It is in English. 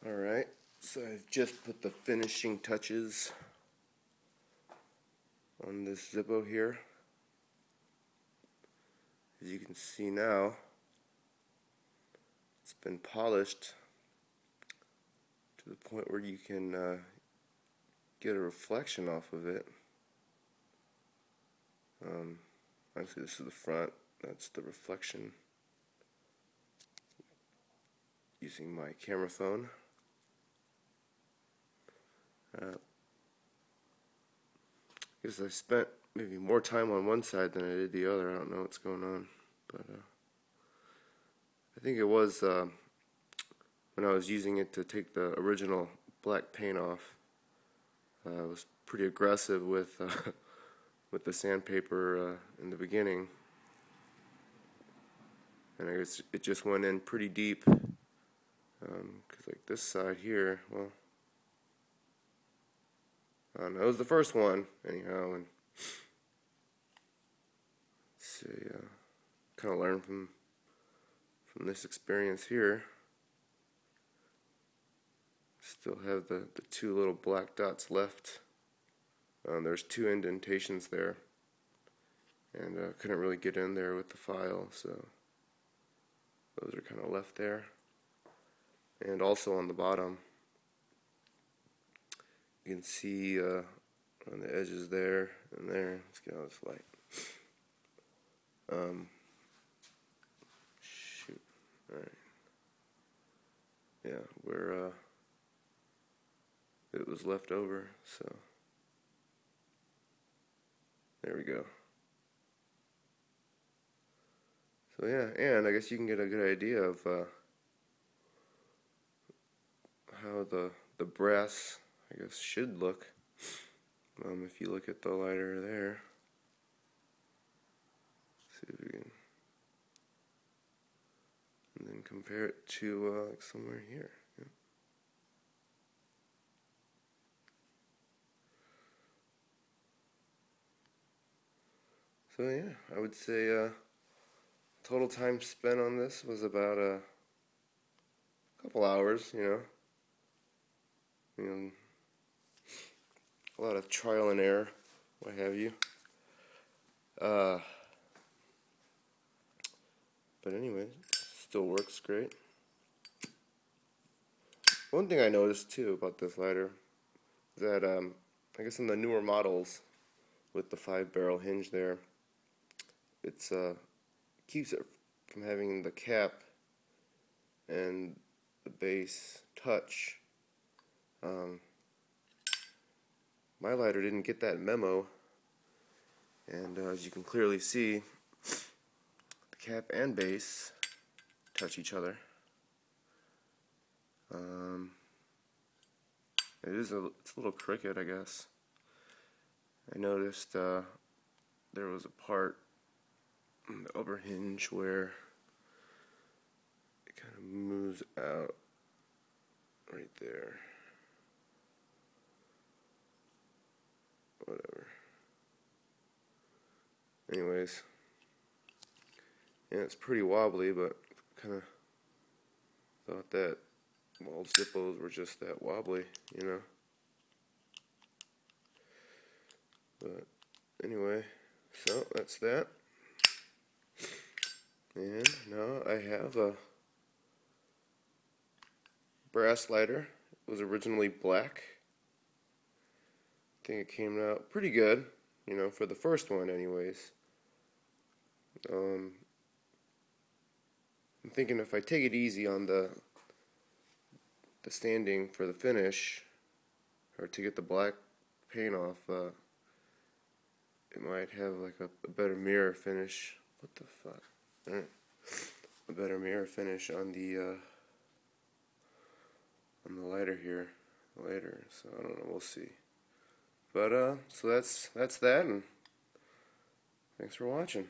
Alright, so I've just put the finishing touches on this Zippo here. As you can see now, it's been polished to the point where you can get a reflection off of it. Actually, this is the front, that's the reflection using my camera phone. I guess I spent maybe more time on one side than I did the other. I don't know what's going on, but I think it was when I was using it to take the original black paint off. I was pretty aggressive with the sandpaper in the beginning, and I guess it just went in pretty deep. Because like this side here, well, I don't know, it was the first one anyhow, and let's see, kind of learn from this experience here. Still have the two little black dots left. There's two indentations there, and couldn't really get in there with the file, so those are kind of left there. And also on the bottom, you can see on the edges there and there. Let's get all this light. Shoot. Alright. Yeah, where it was left over, so there we go. So yeah, and I guess you can get a good idea of how the brass, I guess, should look if you look at the lighter there. See if we can, and then compare it to like somewhere here. Yeah. So yeah, I would say total time spent on this was about a couple hours, you know, a lot of trial and error, what have you. But anyway, still works great. One thing I noticed too about this lighter is that I guess in the newer models with the 5-barrel hinge there, it's keeps it from having the cap and the base touch. My lighter didn't get that memo, and as you can clearly see, the cap and base touch each other. It's a little crooked, I guess. I noticed there was a part on the upper hinge where it kind of moves out right there. Whatever. Anyways, yeah, it's pretty wobbly, but kind of thought that all Zippos were just that wobbly, you know. But anyway, so that's that. And now I have a brass lighter. It was originally black. I think it came out pretty good, you know, for the first one anyways. I'm thinking if I take it easy on the standing for the finish, or to get the black paint off, it might have like a better mirror finish. What the fuck? Alright. A better mirror finish on the lighter here later, so I don't know, we'll see. But so that's that, and thanks for watching.